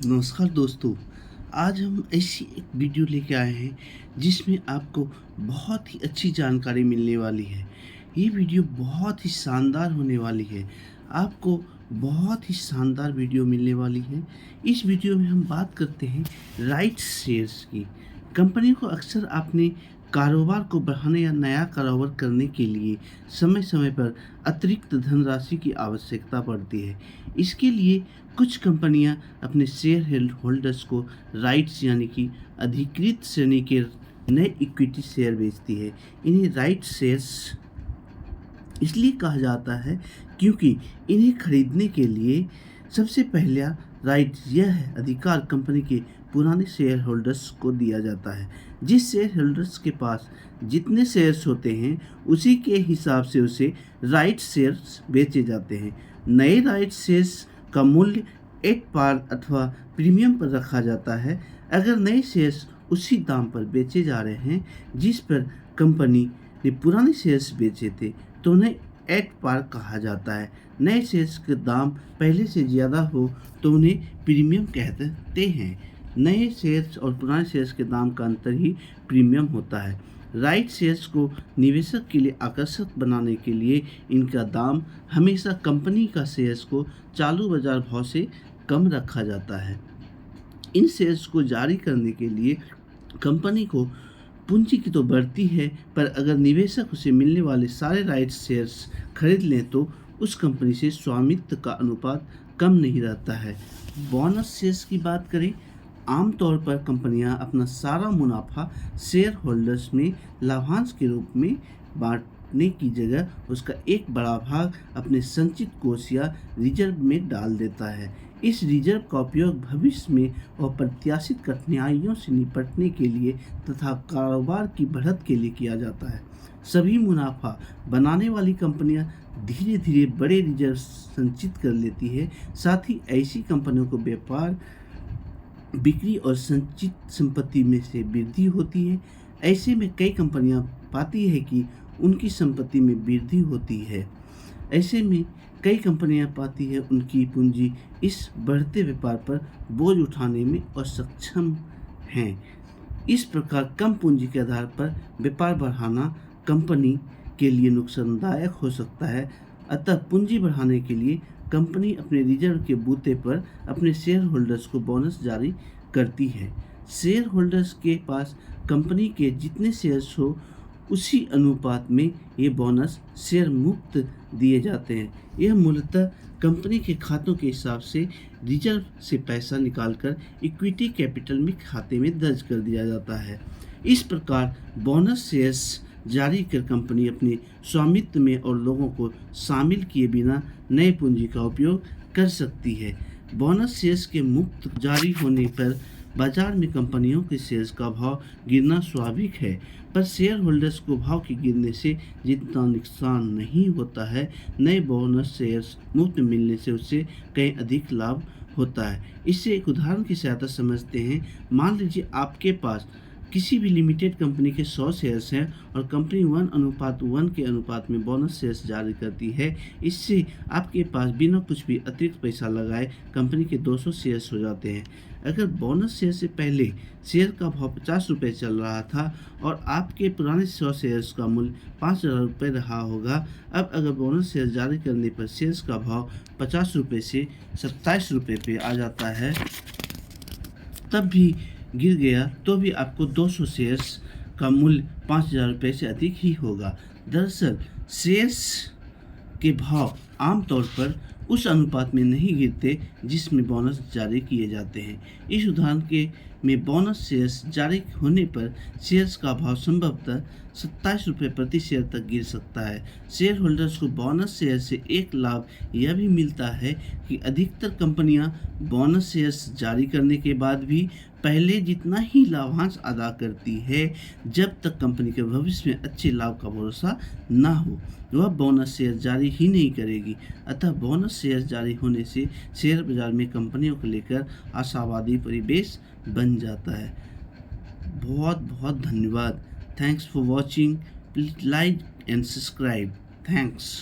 नमस्कार दोस्तों। आज हम ऐसी एक वीडियो लेके आए हैं जिसमें आपको बहुत ही अच्छी जानकारी मिलने वाली है। ये वीडियो बहुत ही शानदार होने वाली है। आपको बहुत ही शानदार वीडियो मिलने वाली है। इस वीडियो में हम बात करते हैं राइट शेयर्स की। कंपनी को अक्सर अपने कारोबार को बढ़ाने या नया कारोबार करने के लिए समय समय पर अतिरिक्त धनराशि की आवश्यकता पड़ती है। इसके लिए कुछ कंपनियां अपने शेयर होल्डर्स को राइट्स यानी कि अधिकृत श्रेणी के नए इक्विटी शेयर बेचती है। इन्हें राइट शेयर्स इसलिए कहा जाता है क्योंकि इन्हें खरीदने के लिए सबसे पहला राइट यह है अधिकार कंपनी के पुराने शेयर होल्डर्स को दिया जाता है। जिस शेयर होल्डर्स के पास जितने शेयर्स होते हैं उसी के हिसाब से उसे राइट शेयर्स बेचे जाते हैं। नए राइट शेयर्स का मूल्य एट पार अथवा प्रीमियम पर रखा जाता है। अगर नए शेयर्स उसी दाम पर बेचे जा रहे हैं जिस पर कंपनी ने पुराने शेयर्स बेचे थे तो उन्हें एट पार कहा जाता है। नए शेयर्स के दाम पहले से ज़्यादा हो तो उन्हें प्रीमियम कहते हैं। नए शेयर्स और पुराने शेयर्स के दाम का अंतर ही प्रीमियम होता है। राइट शेयर्स को निवेशक के लिए आकर्षक बनाने के लिए इनका दाम हमेशा कंपनी का शेयर्स को चालू बाजार भाव से कम रखा जाता है। इन शेयर्स को जारी करने के लिए कंपनी को पूंजी की तो बढ़ती है, पर अगर निवेशक उसे मिलने वाले सारे राइट शेयर्स खरीद लें तो उस कंपनी से स्वामित्व का अनुपात कम नहीं रहता है। बोनस शेयर्स की बात करें, आमतौर पर कंपनियां अपना सारा मुनाफा शेयर होल्डर्स में लाभांश के रूप में बांटने की जगह उसका एक बड़ा भाग अपने संचित कोष या रिजर्व में डाल देता है। इस रिजर्व का उपयोग भविष्य में और प्रत्याशित कठिनाइयों से निपटने के लिए तथा कारोबार की बढ़त के लिए किया जाता है। सभी मुनाफा बनाने वाली कंपनियां धीरे धीरे बड़े रिजर्व संचित कर लेती है। साथ ही ऐसी कंपनियों को व्यापार बिक्री और संचित संपत्ति में से वृद्धि होती है। ऐसे में कई कंपनियां पाती है कि उनकी संपत्ति में वृद्धि होती है। ऐसे में कई कंपनियां पाती है उनकी पूंजी इस बढ़ते व्यापार पर बोझ उठाने में असक्षम हैं। इस प्रकार कम पूंजी के आधार पर व्यापार बढ़ाना कंपनी के लिए नुकसानदायक हो सकता है। अतः पूंजी बढ़ाने के लिए कंपनी अपने रिजर्व के बूते पर अपने शेयर होल्डर्स को बोनस जारी करती है। शेयर होल्डर्स के पास कंपनी के जितने शेयर्स हो उसी अनुपात में ये बोनस शेयर मुक्त दिए जाते हैं। यह मूलतः कंपनी के खातों के हिसाब से रिजर्व से पैसा निकालकर इक्विटी कैपिटल में खाते में दर्ज कर दिया जाता है। इस प्रकार बोनस शेयर्स जारी कर कंपनी अपने स्वामित्व में और लोगों को शामिल किए बिना नए पूंजी का उपयोग कर सकती है। बोनस शेयर्स के मुक्त जारी होने पर बाजार में कंपनियों के शेयर्स का भाव गिरना स्वाभाविक है, पर शेयर होल्डर्स को भाव के गिरने से जितना नुकसान नहीं होता है, नए बोनस शेयर्स मुफ्त मिलने से उससे कहीं अधिक लाभ होता है। इससे एक उदाहरण की सहायता समझते हैं। मान लीजिए आपके पास किसी भी लिमिटेड कंपनी के 100 शेयर्स हैं और कंपनी 1:1 के अनुपात में बोनस शेयर्स जारी करती है। इससे आपके पास बिना कुछ भी अतिरिक्त पैसा लगाए कंपनी के 200 शेयर्स हो जाते हैं। अगर बोनस शेयर से पहले शेयर का भाव 50 रुपये चल रहा था और आपके पुराने 100 शेयर्स का मूल्य 5,000 रुपये रहा होगा, अब अगर बोनस शेयर जारी करने पर शेयर्स का भाव 50 रुपये से 27 रुपये पे आ जाता है, तब भी गिर गया तो भी आपको 200 शेयर्स का मूल्य 5,000 रुपये से अधिक ही होगा। दरअसल शेयर्स के भाव आमतौर पर उस अनुपात में नहीं गिरते जिसमें बोनस जारी किए जाते हैं। इस उदाहरण के में बोनस शेयर्स जारी होने पर शेयर्स का भाव संभवतः 27 रुपये प्रति शेयर तक गिर सकता है। शेयर होल्डर्स को बोनस शेयर से एक लाभ यह भी मिलता है कि अधिकतर कंपनियां बोनस शेयर्स जारी करने के बाद भी पहले जितना ही लाभांश अदा करती है। जब तक कंपनी के भविष्य में अच्छे लाभ का भरोसा ना हो वह बोनस शेयर जारी ही नहीं करेगी। अतः बोनस शेयर जारी होने से शेयर बाजार में कंपनियों को लेकर आशावादी परिवेश बन जाता है। बहुत बहुत धन्यवाद। Thanks for watching. Please like and subscribe. Thanks.